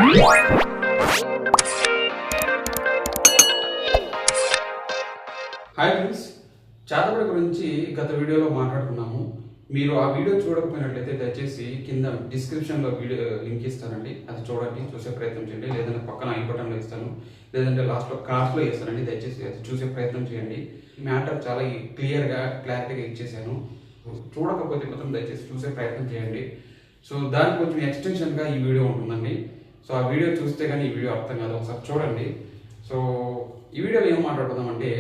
Hi friends, చేతబడి గురించి గత వీడియోలో మాట్లాడుకున్నాము. మీరు ఆ వీడియో చూడకపోయినట్లయితే దయచేసి కింద డిస్క్రిప్షన్లో వీడియో లింక్ ఇస్తానండి, అది చూడండి, చూసే ప్రయత్నం చేయండి. లేదంటే పక్కన ఐ బటన్లో ఇస్తాను, లేదంటే లాస్ట్లో కార్డ్స్లో ఇస్తానండి. దయచేసి అది చూసే ప్రయత్నం చేయండి. మ్యాటర్ చాలా క్లారిటీగా ఇచ్చేసాను. చూడకపోతే మాత్రం దయచేసి చూసే ప్రయత్నం చేయండి. సో దానికి కొంచెం ఎక్స్టెన్షన్గా ఈ వీడియో ఉంటుందండి. సో ఆ వీడియో చూస్తే కానీ ఈ వీడియో అర్థం కాదు, ఒకసారి చూడండి. సో ఈ వీడియోలో ఏం మాట్లాడుకుందామంటే,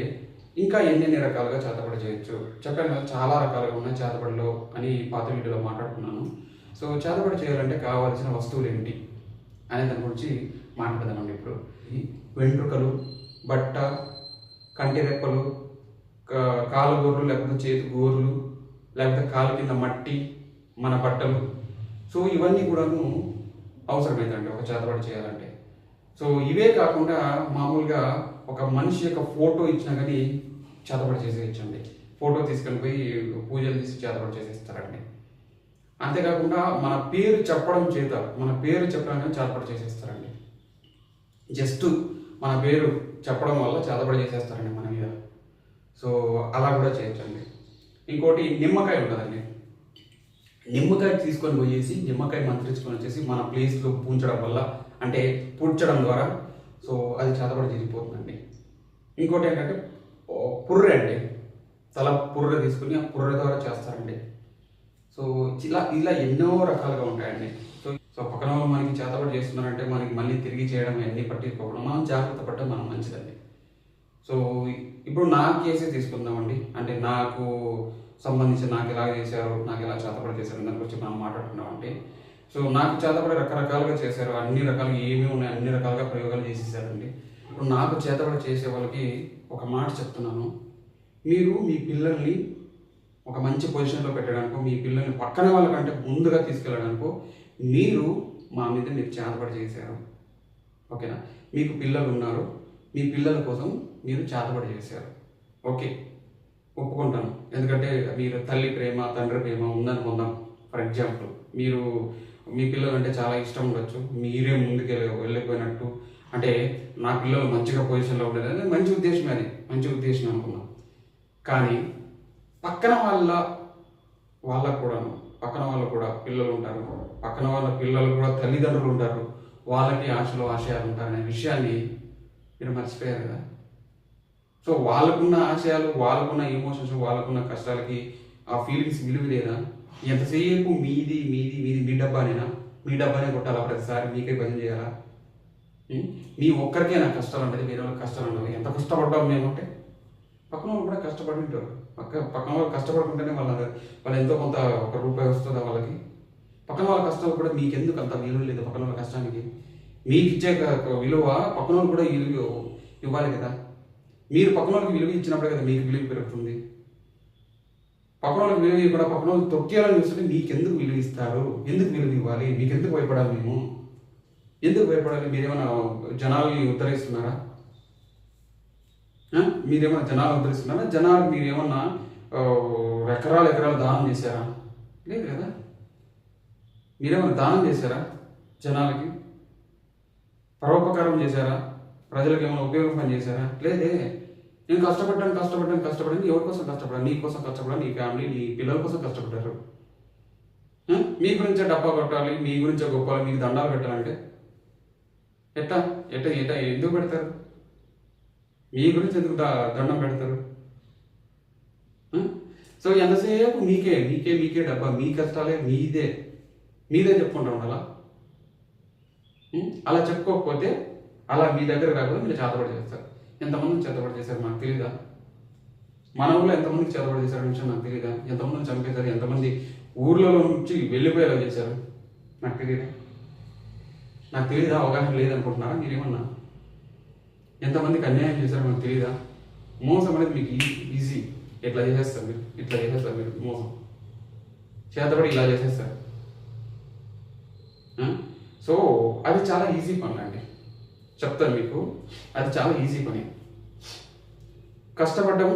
ఇంకా ఎన్ని రకాలుగా చేతబడి చేయొచ్చు. చెప్పాను కదా, చాలా రకాలుగా ఉన్నాయి చేతబడిలో అని పాత వీడియోలో మాట్లాడుకున్నాను. సో చేతబడి చేయాలంటే కావాల్సిన వస్తువులు ఏంటి అనే దాని గురించి మాట్లాడదామండి. ఇప్పుడు ఈ వెంట్రుకలు, బట్ట, కంటి రెప్పలు, కాలు గోర్లు, లేకపోతే చేతి గోర్లు, లేకపోతే కాలు కింద మట్టి, మన బట్టలు. సో ఇవన్నీ కూడాను అవసరమైందండి ఒక చేతబడి చేయాలంటే. సో ఇవే కాకుండా మామూలుగా ఒక మనిషి యొక్క ఫోటో ఇచ్చినా కానీ చేతబడి చేసేయచ్చండి. ఫోటో తీసుకొని పోయి పూజలు తీసి చేతబడి చేసేస్తారండి. అంతేకాకుండా మన పేరు చెప్పడం చేత, మన పేరు చెప్పడం చేతబడి చేసేస్తారండి. జస్ట్ మన పేరు చెప్పడం వల్ల చేతబడి చేసేస్తారండి మన మీద. సో అలా కూడా చేయొచ్చండి. ఇంకోటి నిమ్మకాయ ఉంటుందండి. నిమ్మకాయ తీసుకొని పోయేసి నిమ్మకాయ మంత్రించుకొని వచ్చేసి మన ప్లేస్లో పూంచడం వల్ల, అంటే పూడ్చడం ద్వారా సో అది చేతబడి జరిగిపోతుందండి. ఇంకోటి ఏంటంటే పుర్రె అండి, తల పుర్రె తీసుకుని ఆ పుర్రె ద్వారా చేస్తారండి. సో ఇలా ఎన్నో రకాలుగా ఉంటాయండి. సో పక్కన వాళ్ళు మనకి చేతబడి చేస్తున్నారంటే మనకి మళ్ళీ తిరిగి చేయడం అన్నీ పట్టించుకోవడం, మనం జాగ్రత్త పడటం మనం మంచిదండి. సో ఇప్పుడు నా కేసే తీసుకుందామండి. అంటే నాకు సంబంధించి నాకు ఎలా చేశారు, నాకు ఎలా చేతబడి చేశారు దాని గురించి మనం మాట్లాడుకున్నామంటే, సో నాకు చేతబడి రకరకాలుగా చేశారు. అన్ని రకాలుగా ఏమేమి ఉన్నాయి అన్ని రకాలుగా ప్రయోగాలు చేసేసారండి. ఇప్పుడు నాకు చేతబడి చేసే వాళ్ళకి ఒక మాట చెప్తున్నాను. మీరు మీ పిల్లల్ని ఒక మంచి పొజిషన్లో పెట్టడానికో, మీ పిల్లల్ని పక్కన వాళ్ళకంటే ముందుగా తీసుకెళ్ళడానికో మీరు మా మీద మీరు చేతబడి చేశారు, ఓకేనా? మీకు పిల్లలు ఉన్నారు, మీ పిల్లల కోసం మీరు చేతబడి చేశారు, ఓకే, ఒప్పుకుంటాను. ఎందుకంటే మీరు తల్లి ప్రేమ తండ్రి ప్రేమ ఉందనుకుందాం. ఫర్ ఎగ్జాంపుల్, మీరు మీ పిల్లలు అంటే చాలా ఇష్టం ఉండొచ్చు, మీరే ముందుకు వెళ్ళిపోయినట్టు, అంటే నా పిల్లలు మంచిగా పొజిషన్లో ఉండేది అనేది మంచి ఉద్దేశమే, అది మంచి ఉద్దేశం అనుకున్నాం. కానీ పక్కన వాళ్ళకు కూడా పిల్లలు ఉంటారు, పక్కన వాళ్ళ పిల్లలు కూడా తల్లిదండ్రులు ఉంటారు, వాళ్ళకి ఆశలు ఆశయాలు ఉంటారనే విషయాన్ని మీరు మర్చిపోయారు కదా. సో వాళ్ళకున్న ఆశయాలు, వాళ్ళకున్న ఎమోషన్స్, వాళ్ళకున్న కష్టాలకి ఆ ఫీలింగ్స్ విలువ లేదా? ఎంతసేపు మీది మీది మీది మీ డబ్బానేనా? మీ డబ్బానే కొట్టాలా ప్రతిసారి? మీకే భజన చేయాలా? మీ ఒక్కరికే నాకు కష్టాలు ఉంటుంది, వేరే వాళ్ళకి కష్టాలు ఉండవు. ఎంత కష్టపడ్డాం మేమంటే పక్కన వాళ్ళు కూడా కష్టపడి ఉంటారు. పక్కన వాళ్ళు కష్టపడుకుంటేనే వాళ్ళు ఎంతో కొంత ఒక రూపాయి వస్తుందా వాళ్ళకి? పక్కన వాళ్ళ కష్టాలు కూడా మీకెందుకు అంత విలువ లేదు? పక్కన వాళ్ళ కష్టానికి మీకు ఇచ్చే విలువ పక్కన వాళ్ళు కూడా విలువ ఇవ్వాలి కదా. మీరు పక్కన వాళ్ళకి విలువ ఇచ్చినప్పుడే కదా మీకు విలువ పెరుగుతుంది. పక్కన వాళ్ళకి విలువ ఇవ్వడం, పక్కన వాళ్ళు తొక్కేయాలని చూస్తుంటే మీకెందుకు విలువ ఇస్తారు? ఎందుకు విలువ ఇవ్వాలి? మీకెందుకు భయపడాలి? ఎందుకు భయపడాలి? మీరేమైనా జనాల్ని ఉద్ధరిస్తున్నారా? మీరేమైనా జనాలు ఉద్ధరిస్తున్నారా? జనాలు మీరేమన్నా ఎకరాలు దానం చేశారా? లేదు కదా. మీరేమైనా దానం చేశారా? జనాలకి పరోపకారం చేశారా? ప్రజలకు ఏమైనా ఉపయోగం పని చేశారా? లేదే. నేను కష్టపడ్డాను ఎవరి కోసం కష్టపడాను? నీ కోసం కష్టపడాలి, నీ ఫ్యామిలీ, నీ పిల్లల కోసం కష్టపడ్డారు. మీ గురించే డబ్బా కొట్టాలి, మీ గురించే గొప్పలు, మీకు దండాలు పెట్టాలంటే ఎట్టా ఎట్ట ఎట్ట ఎందుకు పెడతారు? మీ గురించి ఎందుకు దండం పెడతారు? సో ఎంతసేపు మీకే డబ్బా, మీ కష్టాలే మీదే చెప్పుకుంటూ ఉండాలా? అలా చెప్పుకోకపోతే, అలా మీ దగ్గర రాకపోతే మీరు చేతబడి చేస్తారు. ఎంతమందిని చేతబడి చేశారు నాకు తెలీదా? మన ఊళ్ళో ఎంతమందికి చేతబడి చేశారు విషయం నాకు తెలీదా? ఎంతమందిని చంపేశారు, ఎంతమంది ఊర్లలో నుంచి వెళ్ళిపోయేలా చేశారు నాకు తెలీదా? అవగాహన లేదనుకుంటున్నారా మీరేమన్నా? ఎంతమందికి అన్యాయం చేశారో నాకు తెలీదా? మోసం అనేది మీకు ఈజీ. ఇట్లా చేసేస్తారు మీరు మోసం, చేతబడి ఇలా చేసేస్తారు. సో అది చాలా ఈజీ పని అండి, చెప్తాను మీకు. అది చాలా ఈజీ పని. కష్టపడ్డం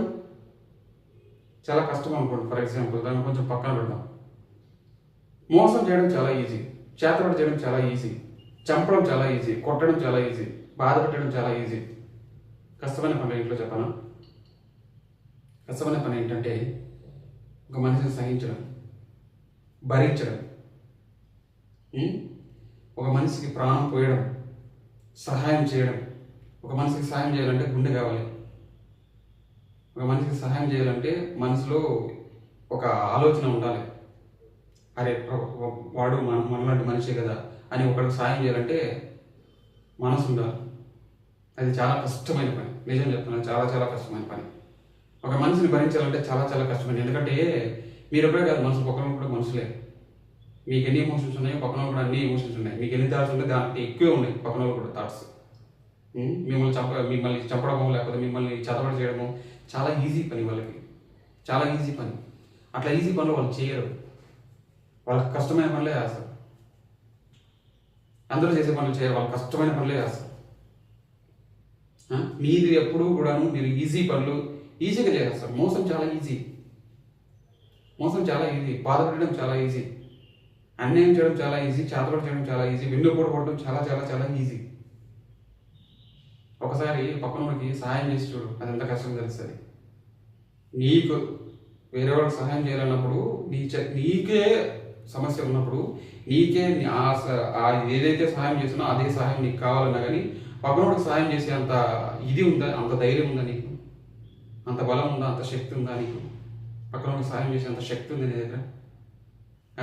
చాలా కష్టం అనుకోండి, ఫర్ ఎగ్జాంపుల్, దాన్ని కొంచెం పక్కన పెడదాం. మోసం చేయడం చాలా ఈజీ, చేతబడి చేయడం చాలా ఈజీ. చంపడం చాలా ఈజీ, కొట్టడం చాలా ఈజీ, బాధ పెట్టడం చాలా ఈజీ. కష్టమైన పనులు ఇంట్లో చెప్పనా? కష్టమైన పని ఏంటంటే ఒక మనిషిని సహించడం, భరించడం, ఒక మనిషికి ప్రాణం పోయడం, సహాయం చేయడం. ఒక మనిషికి సహాయం చేయాలంటే గుండె కావాలి. ఒక మనిషికి సహాయం చేయాలంటే మనసులో ఒక ఆలోచన ఉండాలి. అరే వాడు మనలాంటి మనిషే కదా అని ఒకరికి సహాయం చేయాలంటే మనసు ఉండాలి. అది చాలా కష్టమైన పని, నిజం చెప్తున్నాను, చాలా చాలా కష్టమైన పని. ఒక మనిషిని భరించాలంటే చాలా చాలా కష్టమైనది. ఎందుకంటే మీరు ఒకరే కాదు, మనసు పక్కన కూడా మనుషులే. మీకు ఎన్ని ఎమోషన్స్ ఉన్నాయో పక్కన కూడా అన్ని ఎమోషన్స్ ఉన్నాయి. మీకు ఎన్ని థాట్స్ ఉంటాయి దానికి ఎక్కువే ఉన్నాయి పక్కన కూడా థాట్స్. మిమ్మల్ని చంపడము లేకపోతే మిమ్మల్ని చదవడం చేయడము చాలా ఈజీ పని వాళ్ళకి, చాలా ఈజీ పని. అట్లా ఈజీ పనులు వాళ్ళు చేయరు, వాళ్ళకి కష్టమైన పనులే చేస్తారు. అందరూ చేసే పనులు చేయరు, వాళ్ళకి కష్టమైన పనులే చేస్తారు. మీరు ఎప్పుడూ కూడాను మీరు ఈజీ పనులు ఈజీగా చేస్తారు. మోసం చాలా ఈజీ, మోసం చాలా ఈజీ, బాధపడడం చాలా ఈజీ, అన్యాయం చేయడం చాలా ఈజీ, చేతపడి చేయడం చాలా ఈజీ, వెన్నుపోటు పడడం చాలా చాలా చాలా ఈజీ. ఒకసారి పక్కనోడికి సహాయం చేసి చూడు, అది ఎంత కష్టం తెలుస్తుంది. నీకు వేరే వాళ్ళకి సహాయం చేయాలన్నప్పుడు నీకే సమస్య ఉన్నప్పుడు నీకే ఏదైతే సహాయం చేసినా అదే సహాయం నీకు కావాలన్నా కానీ పక్కనోడికి సహాయం చేసే అంత ఇది ఉందా, అంత ధైర్యం ఉందా నీకు, అంత బలం ఉందా, అంత శక్తి ఉందా నీకు? పక్కనోడికి సహాయం చేసే అంత శక్తి ఉంది నీ దగ్గర.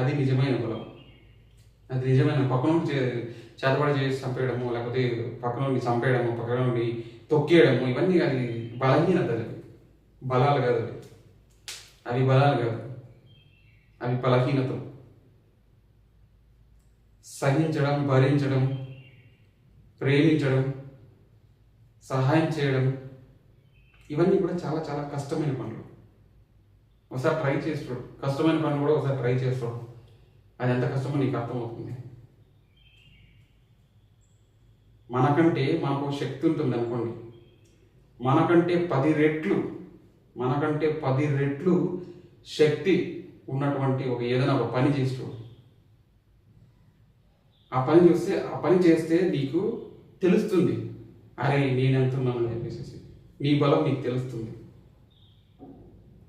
అది నిజమైన బలం, అది నిజమైన. పక్కనోడికి చేతబడి చేసి చంపేయడము లేకపోతే పక్కనోడిని చంపేయడము, పక్కనోడిని తొక్కేయడము ఇవన్నీ అది బలహీనత. అది బలాలు కాదు, అవి బలాలు కాదు, అవి బలహీనతలు. సహించడం, భరించడం, ప్రేమించడం, సహాయం చేయడం ఇవన్నీ కూడా చాలా చాలా కష్టమైన పనులు. ఒకసారి ట్రై చేస్తాడు, కష్టమైన పనులు కూడా ఒకసారి ట్రై చేస్తాడు, అది ఎంత కష్టమో నీకు అర్థమవుతుంది. మనకంటే మనకు శక్తి ఉంటుంది అనుకోండి, మనకంటే 10 రెట్లు శక్తి ఉన్నటువంటి ఏదైనా ఒక పని చేస్తూ ఆ పని చేస్తే నీకు తెలుస్తుంది, అరే నేనెంతున్నానని చెప్పేసి నీ బలం నీకు తెలుస్తుంది.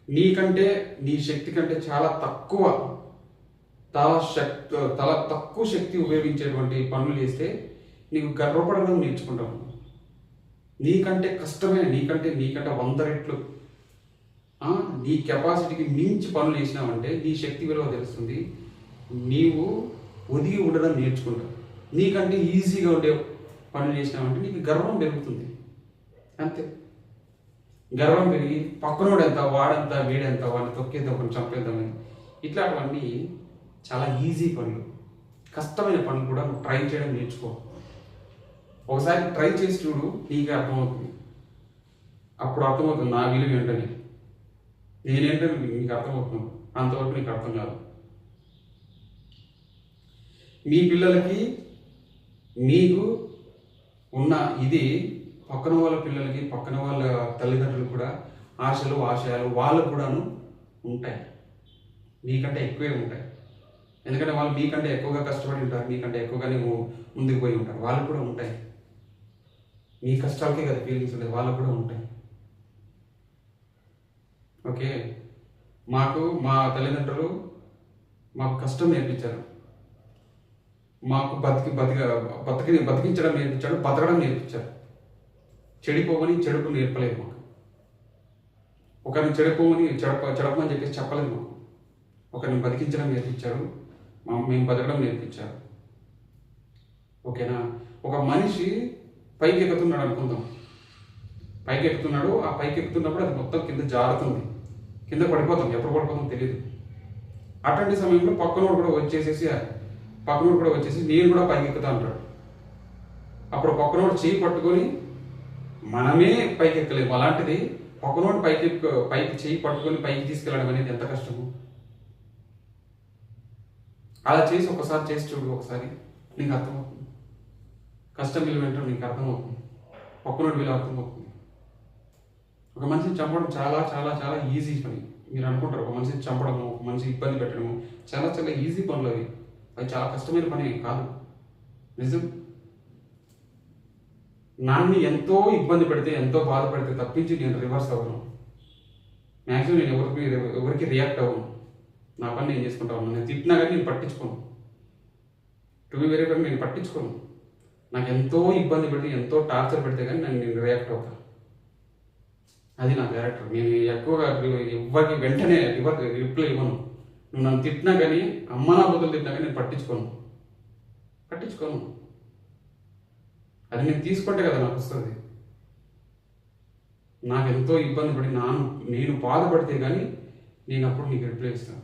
నీకంటే నీ శక్తి కంటే చాలా తక్కువ శక్తి ఉపయోగించేటువంటి పనులు చేస్తే నీకు గర్వపడడం నేర్చుకుంటావు. నీకంటే కష్టమైన నీకంటే 100 రెట్లు నీ కెపాసిటీకి మించి పనులు చేసినావంటే నీ శక్తి విలువ తెలుస్తుంది. నీవు ఒదిగి ఉండడం నేర్చుకుంటావు. నీకంటే ఈజీగా ఉండే పనులు చేసినావంటే నీకు గర్వం పెరుగుతుంది. అంతే, గర్వం పెరిగి పక్కనోడెంత, వాడంత, వీడెంత, వాడిని తొక్కేద్దాం, ఒకరిని చంపేద్దామని ఇట్లాంటివన్నీ చాలా ఈజీ పనులు. కష్టమైన పనులు కూడా నువ్వు ట్రై చేయడం నేర్చుకో. ఒకసారి ట్రై చేసి చూడు, నీకే అర్థమవుతుంది. అప్పుడు అర్థమవుతుంది నా విలువ ఏంటని, నేనేంటో నీకు అర్థమవుతున్నాను. అంతవరకు నీకు అర్థం కాదు. మీ పిల్లలకి మీకు ఉన్న ఇది పక్కన వాళ్ళ పిల్లలకి, పక్కన వాళ్ళ తల్లిదండ్రులు కూడా ఆశలు, ఆశయాలు వాళ్ళకు కూడాను ఉంటాయి. మీకంటే ఎక్కువే ఉంటాయి. ఎందుకంటే వాళ్ళు మీకంటే ఎక్కువగా కష్టపడి ఉంటారు, మీకంటే ఎక్కువగానే ముందుకు పోయి ఉంటారు. వాళ్ళకు కూడా ఉంటాయి. మీ కష్టాలకే కదా ఫీలింగ్స్ ఉంటాయి, వాళ్ళకు కూడా ఉంటాయి. ఓకే, మా తల్లిదండ్రులు మాకు కష్టం నేర్పించారు, మాకు బతికించడం నేర్పించాడు, బతకడం నేర్పించారు. చెడిపోమని చెడుపు నేర్పలేదు మాకు. ఒకరిని చెడపమని చెప్పేసి చెప్పలేదు మాకు. ఒకరిని బతికించడం నేర్పించారు, మేము బతకడం నేర్పించారు. ఓకేనా? ఒక మనిషి పైకి ఎక్కుతున్నాడు అనుకుందాం, పైకి ఎక్కుతున్నాడు. ఆ పైకి ఎక్కుతున్నప్పుడు అది మొత్తం కింద జారుతుంది, కింద పడిపోతాం, ఎప్పుడు పడిపోతాం తెలియదు. అటువంటి సమయంలో పక్కనోడు కూడా వచ్చేసి నేను కూడా పైకి ఎక్కుతా అంటాడు. అప్పుడు పక్కనోడు చేయి పట్టుకొని మనమే పైకి ఎక్కలేము. అలాంటిది పక్కనోడు పైకి చేయి పట్టుకొని పైకి తీసుకెళ్ళడం అనేది ఎంత కష్టము. అలా చేసి ఒకసారి చేసి చూడు, ఒకసారి నీకు అర్థమవుతుంది. కష్టం విలువ ఏంటో నీకు అర్థమవుతుంది, పక్కనోడి విలువ అర్థమవుతుంది. ఒక మనిషిని చంపడం చాలా చాలా చాలా ఈజీ పని. మీరు అనుకుంటారు ఒక మనిషిని చంపడము, ఒక మనిషి ఇబ్బంది పెట్టడము చాలా చాలా ఈజీ పనులు. అవి చాలా కష్టమైన పని కాదు. నిజం. నన్ను ఎంతో ఇబ్బంది పెడితే, ఎంతో బాధపడితే తప్పించి నేను రివర్స్ అవ్వను. మ్యాక్సిమం నేను ఎవరికి రియాక్ట్ అవ్వను. నా పని నేను చేసుకుంటా ఉన్నాను. నేను తిట్టినా కానీ నేను పట్టించుకోను. టు బి వెరీ ఫ్రాంక్, నేను పట్టించుకోను. నాకు ఎంతో ఇబ్బంది పెడితే, ఎంతో టార్చర్ పెడితే కానీ నేను రియాక్ట్ అవుతాను. అది నా క్యారెక్టర్. నేను ఎక్కువగా ఎవరికి వెంటనే రిప్లై ఇవ్వను. నువ్వు నన్ను తిట్టినా కానీ, అమ్మ నా బుద్ధులు తిట్టినా కానీ నేను పట్టించుకోను. అది నేను తీసుకుంటే కదా నాకు వస్తుంది. నాకు ఎంతో ఇబ్బంది పడి నేను బాధపడితే కానీ నేను అప్పుడు నీకు రిప్లై ఇస్తాను.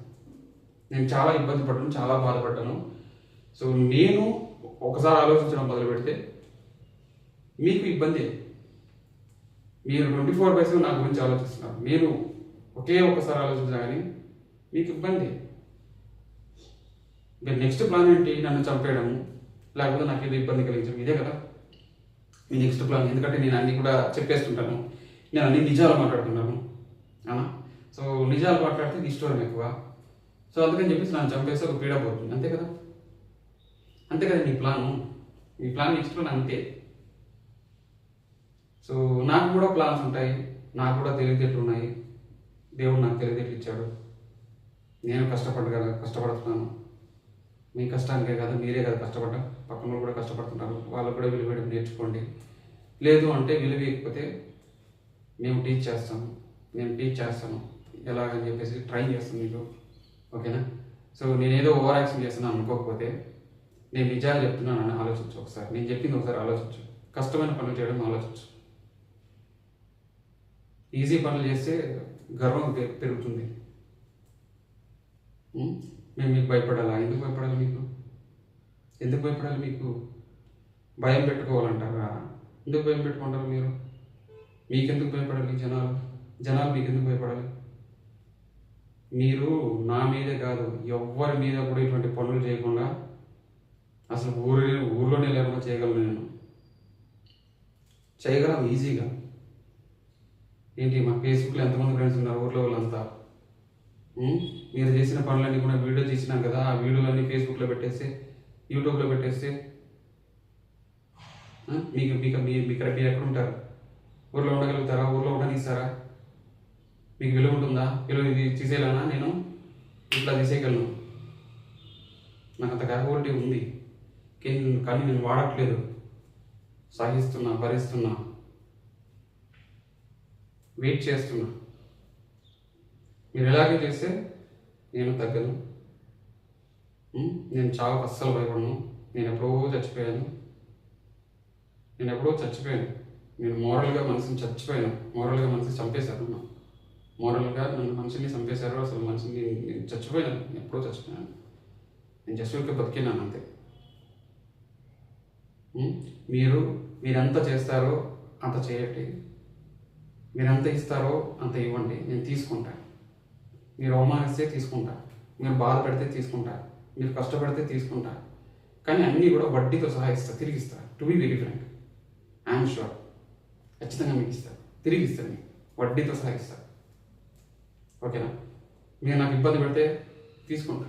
నేను చాలా ఇబ్బంది పడ్డాను, చాలా బాధపడ్డాను. సో నేను ఒకసారి ఆలోచించడం మొదలు పెడితే మీకు ఇబ్బంది. మీరు 24/7 నా గురించి ఆలోచిస్తున్నారు. నేను ఒకే ఒక్కసారి ఆలోచించినా కానీ మీకు ఇబ్బంది. మీరు నెక్స్ట్ ప్లాన్ ఏంటి? నన్ను చంపేయడము, లేకపోతే నాకు ఏదో ఇబ్బంది కలిగించడం. ఇదే కదా మీ నెక్స్ట్ ప్లాన్. ఎందుకంటే నేను అన్నీ కూడా చెప్పేస్తుంటాను, నేను అన్ని నిజాలు మాట్లాడుతున్నాను అనా. సో నిజాలు మాట్లాడితే ఇష్టం ఎక్కువ. సో అందుకని చెప్పేసి నన్ను చంపేస్తే ఒక పీడ పోతుంది. అంతే కదా మీ ప్లాన్ నెక్స్ట్ ప్లాన్ అంతే. సో నాకు కూడా ప్లాన్స్ ఉంటాయి, నాకు కూడా తెలివితేటలు ఉన్నాయి. దేవుడు నాకు తెలివితేటలు ఇచ్చాడు. నేను కష్టపడుతున్నాను. మీ కష్టానికే కాదు, మీరే కదా కష్టపడ్డా, పక్కన వాళ్ళు కూడా కష్టపడుతుంటారు. వాళ్ళు కూడా విలువేయడం నేర్చుకోండి. లేదు అంటే విలువేయకపోతే నేను టీచ్ చేస్తాను ఎలాగని చెప్పేసి ట్రై చేస్తాను మీకు. ఓకేనా? సో నేనేదో ఓవర్ యాక్షన్ చేస్తున్నాను అనుకోకపోతే, నేను నిజాలు చెప్తున్నానని ఆలోచించు. ఒకసారి నేను చెప్పింది ఒకసారి ఆలోచించు. కష్టమైన పనులు చేయడం ఆలోచించు. ఈజీ పనులు చేస్తే గర్వం పెరుగుతుంది. మేము మీకు భయపడాలా? ఎందుకు భయపడాలి? మీకు భయం పెట్టుకోవాలంటారా? ఎందుకు భయం పెట్టుకుంటారు మీరు? మీకెందుకు భయపడాలి? జనాలు మీకెందుకు భయపడాలి? మీరు నా మీదే కాదు, ఎవ్వరి మీద కూడా ఇటువంటి పనులు చేయకుండా అసలు ఊర్లోనే లేకుండా చేయగలను. ఈజీగా. ఏంటి, మా ఫేస్బుక్లో ఎంతమంది ఫ్రెండ్స్ ఉన్నారు ఊర్లో వాళ్ళంతా? మీరు చేసిన పనులన్నీ కూడా వీడియో తీసినాం కదా, ఆ వీడియోలన్నీ ఫేస్బుక్లో పెట్టేస్తే, యూట్యూబ్లో పెట్టేస్తే మీరు ఎక్కడ ఉంటారు? ఊర్లో ఉండగలుగుతారా? ఊర్లో ఉండనిస్తారా? మీకు విలువ ఉంటుందా? ఇది తీసేయాలన్నా నేను ఇట్లా తీసేయగలను. నాకు అంత క్యాపబిలిటీ ఉంది, కానీ నేను వాడట్లేదు. సహిస్తున్నా, భరిస్తున్నా, వెయిట్ చేస్తున్నా. మీరు ఎలాగే చేస్తే నేను తగ్గను. నేను చావుకు అస్సలు భయపడను. నేను ఎప్పుడో చచ్చిపోయాను. నేను మోరల్గా మనిషిని చంపేశాను. నన్ను మనిషిని చంపేశారు. అసలు మనిషిని నేను చచ్చిపోయాను. ఎప్పుడో చచ్చిపోయాను. నేను జస్ట్ బతికినాను అంతే. మీరెంత చేస్తారో అంత చేయండి. మీరెంత ఇస్తారో అంత ఇవ్వండి. నేను తీసుకుంటా. మీరు అవమానిస్తే తీసుకుంటా, మీరు బాధ పెడితే తీసుకుంటా, మీరు కష్టపడితే తీసుకుంటా. కానీ అన్నీ కూడా వడ్డీతో సహా ఇస్తా, తిరిగి ఇస్తా. To be very frank, I'm sure. ఖచ్చితంగా మీకు ఇస్తాను, తిరిగి ఇస్తాను. మీకు వడ్డీతో సహా ఇస్తా. ఓకేనా? మీరు నాకు ఇబ్బంది పెడితే తీసుకుంటా,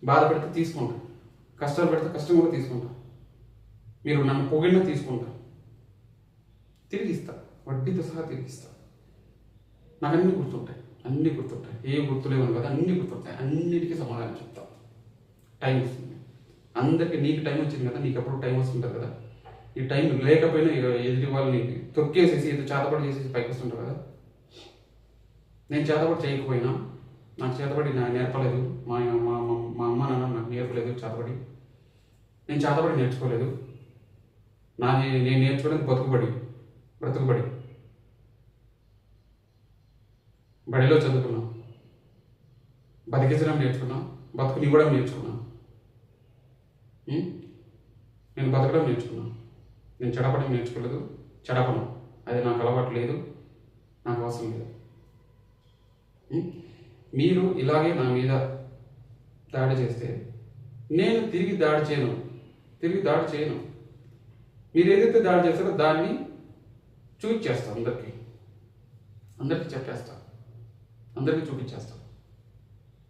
బాధ పెడితే తీసుకుంటా, కష్టాలు పెడితే కష్టం కూడా తీసుకుంటా. మీరు నన్ను పొగిడినా తీసుకుంటా, తిరిగి ఇస్తా, వడ్డీతో సహా తిరిగి ఇస్తా. నాకు అన్నీ గుర్తుంటాయి. ఏం గుర్తులేవని కదా, అన్నీ గుర్తుంటాయి. అన్నిటికీ సమాధానం చెప్తా. టైం వస్తుంది అందరికీ. నీకు టైం వచ్చింది కదా, నీకు అప్పుడు టైం వస్తుంటుంది కదా. ఈ టైం లేకపోయినా ఎదుటి వాళ్ళని తొక్కేసేసి ఏదో చేతపడి చేసేసి పైకి వస్తుంటారు కదా. నేను చేతపడి చేయకపోయినా, నాకు చేతపడి నేర్పలేదు, మా అమ్మ నాన్న నాకు నేర్పలేదు చేతపడి. నేను చేతపడి నేర్చుకోలేదు. నేను నేర్చుకోవడానికి బ్రతుకుబడి. బడిలో చదువుకున్నా, బతికించడం నేర్చుకున్నా, బతుకునివ్వడం నేర్చుకున్నా. నేను బతకడం నేర్చుకున్నా. నేను చెడపడం నేర్చుకోలేదు. చెడపను, అది నాకు అలవాటు లేదు, నాకు అవసరం లేదు. మీరు ఇలాగే నా మీద దాడి చేస్తే నేను తిరిగి దాడి చేయను. మీరు ఏదైతే దాడి చేస్తారో దాన్ని చూపించేస్తా. అందరికీ చెప్పేస్తా, అందరికీ చూపించేస్తా.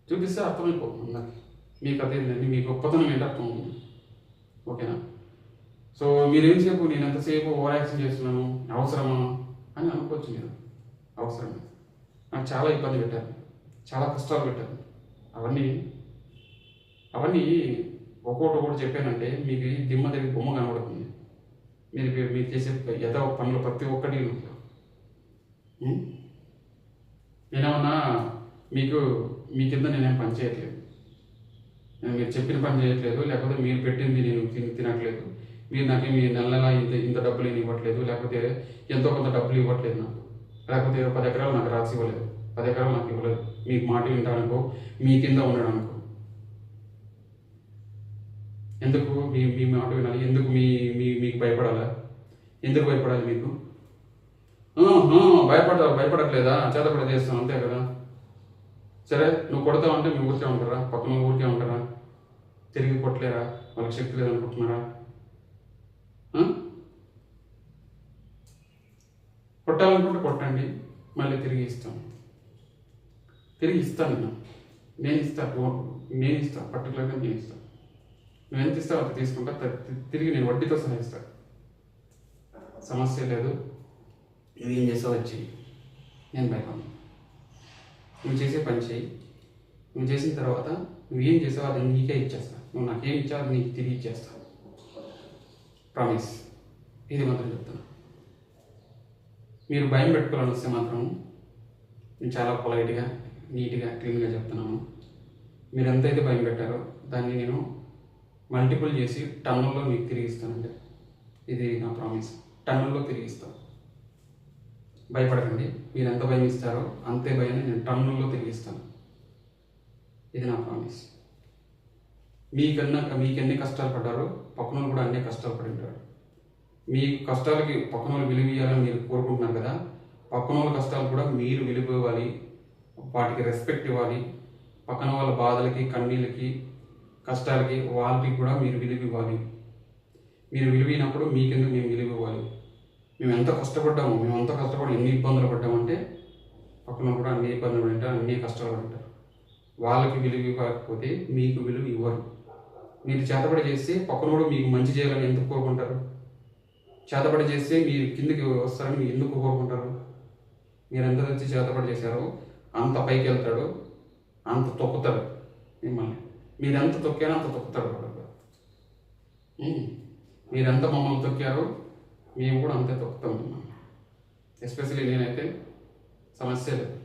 చూపిస్తే అర్థమైపోతుంది అందరికి. మీకు అదేంటండి, మీ గొప్పతనం ఏంటి అర్థం అవుతుంది. ఓకేనా? సో మీరేంసేపు నేను ఎంతసేపు ఓవర్ యాక్షన్ చేస్తున్నాను అవసరమా అని అనుకోవచ్చు మీరు. అవసరమే. నాకు చాలా ఇబ్బంది పెట్టారు, చాలా కష్టాలు పెట్టారు. అవన్నీ ఒక్కొక్కటి చెప్పానంటే మీకు దిమ్మ దగ్గర బొమ్మ కనబడుతుంది. మీరు చేసే ఏదో పనులు ప్రతి ఒక్కటి నేనేమన్నా మీ కింద నేనేం పని చేయట్లేదు. నేను మీరు చెప్పిన పని చేయట్లేదు, లేకపోతే మీరు పెట్టింది నేను తినట్లేదు. మీరు నాకు మీ నెల ఇంత డబ్బులు ఏమి ఇవ్వట్లేదు, లేకపోతే ఎంతో కొంత డబ్బులు ఇవ్వట్లేదు నాకు, లేకపోతే 10 ఎకరాలు నాకు రాసి ఇవ్వలేదు, 10 ఎకరాలు నాకు ఇవ్వలేదు. మీకు మాట వింటానుకో, మీ కింద ఉండడానికో. ఎందుకు మీ మాట వినాలి? ఎందుకు మీకు భయపడాలా? ఎందుకు భయపడాలి మీకు? భయపడట్లేదా? చేతపడ చేస్తాను అంతే కదా. సరే, నువ్వు కొడతావు అంటే మీ ఊరికే ఉంటారా? పక్కన ఊరికే ఉంటారా? తిరిగి కొట్టలేరా? వాళ్ళకి శక్తి లేదనుకుంటున్నారా? కొట్టాలనుకుంటే కొట్టండి, మళ్ళీ తిరిగి ఇస్తాను నేను ఇస్తాను పర్టికులర్గా నేను ఇస్తాను. నువ్వు ఎంత ఇస్తావు అంత తీసుకుంటా, తిరిగి నేను వడ్డీతో సహా ఇస్తాను. సమస్య లేదు. నువ్వు ఏం చేస్తావు వచ్చి, నేను భయపడను. నువ్వు చేసే పని చేయి. నువ్వు చేసిన తర్వాత నువ్వేం చేసావు అది నీకే ఇచ్చేస్తా. నువ్వు నాకేం ఇచ్చావు అది నీకు తిరిగి ఇచ్చేస్తా. ప్రామిస్. ఇది మాత్రం చెప్తాను. మీరు భయం పెట్టుకోవాలని వస్తే మాత్రం నేను చాలా పొలైట్గా, నీట్గా, క్లీన్గా చెప్తున్నాను. మీరు ఎంతైతే భయం పెట్టారో దాన్ని నేను మల్టిపుల్ చేసి టన్నుల్లో మీకు తిరిగి ఇస్తానండి. ఇది నా ప్రామిస్. టన్నుల్లో తిరిగి ఇస్తాను. భయపడకండి. మీరు ఎంత భయం ఇస్తారో అంతే భయాన్ని నేను టన్నుల్లో తిరిగి ఇస్తాను. ఇది నా ప్రామిస్. మీకెన్ని కష్టాలు పడ్డారో పక్కన కూడా అన్నీ కష్టాలు పడి ఉంటారు. మీ కష్టాలకి పక్కన వాళ్ళు విలువ ఇవ్వాలని మీరు కోరుకుంటున్నారు కదా, పక్కన వాళ్ళ కష్టాలు కూడా మీరు విలువ ఇవ్వాలి, వాటికి రెస్పెక్ట్ ఇవ్వాలి. పక్కన వాళ్ళ బాధలకి, కన్నీళ్ళకి, కష్టాలకి వాళ్ళకి కూడా మీరు విలువ ఇవ్వాలి. మీరు విలువ ఇవ్వనప్పుడు మీకెందుకు మేము విలువ ఇవ్వాలి? మేము ఎంత కష్టపడి ఎన్ని ఇబ్బందులు పడ్డామంటే పక్కన కూడా అన్ని ఇబ్బందులు పడి ఉంటారు, అన్ని కష్టాలు పడి ఉంటారు. వాళ్ళకి విలువ ఇవ్వకపోతే మీకు విలువ ఇవ్వరు. మీరు చేతబడి చేస్తే పక్కన కూడా మీకు మంచి చేయాలని ఎందుకు కోరుకుంటారు? చేతబడి చేస్తే మీరు కిందకి వస్తారని మీరు ఎందుకు కోరుకుంటారు? మీరు ఎంత తెచ్చి చేతబడి చేశారో అంత పైకి వెళ్తాడు, అంత తొక్కుతాడు మిమ్మల్ని. మీరు ఎంత తొక్కారో అంత తొక్కుతాడు వాడు. మీరెంత మమ్మల్ని తొక్కారో మేము కూడా అంతే తొక్కుతాం మిమ్మల్ని. ఎస్పెషల్లీ నేనైతే సమస్య లేదు.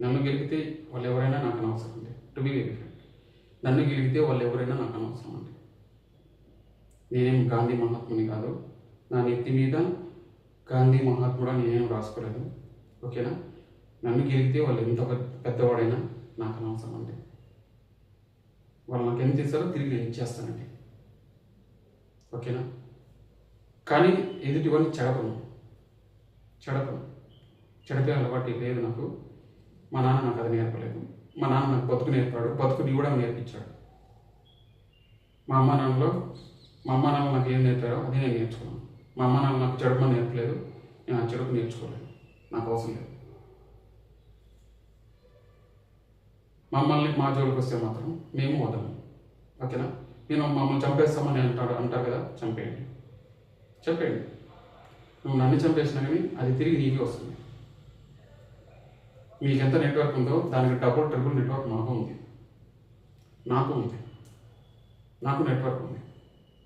నన్ను గెలిగితే వాళ్ళు ఎవరైనా నాకు అనవసరం అండి. టు బి వెరీ ఫ్రాంక్, నన్ను గెలిగితే వాళ్ళు ఎవరైనా నాకు అనవసరం అండి. నేనేం గాంధీ మహాత్ముని కాదు. నా నెత్తి మీద గాంధీ మహాత్ముడా నేనేం రాసుకోలేదు. ఓకేనా? నన్ను గెలిగితే వాళ్ళు ఎంత పెద్దవాడైనా నాకు అనవసరం అండి. వాళ్ళు నాకు ఎంత ఇస్తారో తిరిగి నేను ఇచ్చేస్తానండి. ఓకేనా? కానీ ఎదుటివన్నీ చెడపే అలవాటు లేదు నాకు. మా నాన్న నాకు అది నేర్పలేదు. మా నాన్న నాకు బతుకు నేర్పాడు, బతుకుని కూడా నేర్పించాడు. మా అమ్మ నాన్న నాకు ఏం నేర్పారో అది నేను నేర్చుకున్నాను. మా అమ్మ నాన్న నాకు చెడుపు నేర్పలేదు, నేను ఆ చెడుపు నేర్చుకోలేదు. నాకు అవసరం లేదు. మమ్మల్ని మా జోలికి వస్తే మాత్రం మేము వదలము. ఓకేనా? నేను మమ్మల్ని చంపేస్తామని అంటారు కదా, చంపేయండి. నువ్వు నన్ను చంపేసినా కానీ అది తిరిగి నీకే వస్తుంది. మీకు ఎంత నెట్వర్క్ ఉందో దానికి డబుల్ ట్రిపుల్ నెట్వర్క్ నాకు ఉంది. నాకు నెట్వర్క్ ఉంది.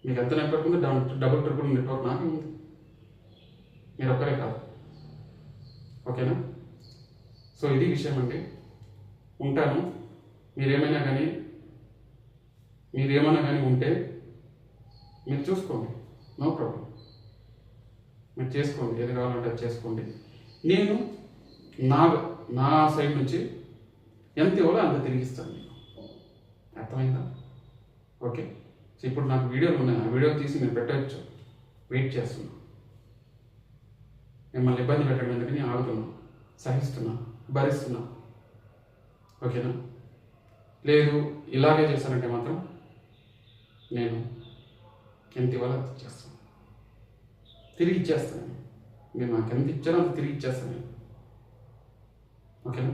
మీకు ఎంత నెట్వర్క్ ఉందో దాని డబుల్ ట్రిపుల్ నెట్వర్క్ నాకే ఉంది. మీరు ఒక్కరే కాదు. ఓకేనా? సో ఇది విషయం అండి. ఉంటాను. మీరేమైనా కానీ ఉంటే మీరు చూసుకోండి. No problem. మీరు చేసుకోండి, ఏది కావాలంటే అది చేసుకోండి. నేను నా సైడ్ నుంచి ఎంత ఇవ్వాలో అంత తిరిగిస్తాను మీకు. అర్థమైందా? ఓకే. సో ఇప్పుడు నాకు వీడియోలు ఉన్నాయి. ఆ వీడియోలు తీసి మీరు పెట్టవచ్చు. వెయిట్ చేస్తున్నా. మిమ్మల్ని ఇబ్బంది పెట్టడం ఎందుకని ఆగుతున్నా, సహిస్తున్నా, భరిస్తున్నా. ఓకేనా? లేదు ఇలాగే చేశానంటే మాత్రం నేను ఎంత ఇవ్వాలో అంత ఇచ్చేస్తాను, తిరిగి ఇచ్చేస్తాను. మీరు నాకు ఎంత ఇచ్చారో అంత తిరిగి ఇచ్చేస్తాను నేను. ఓకేనా?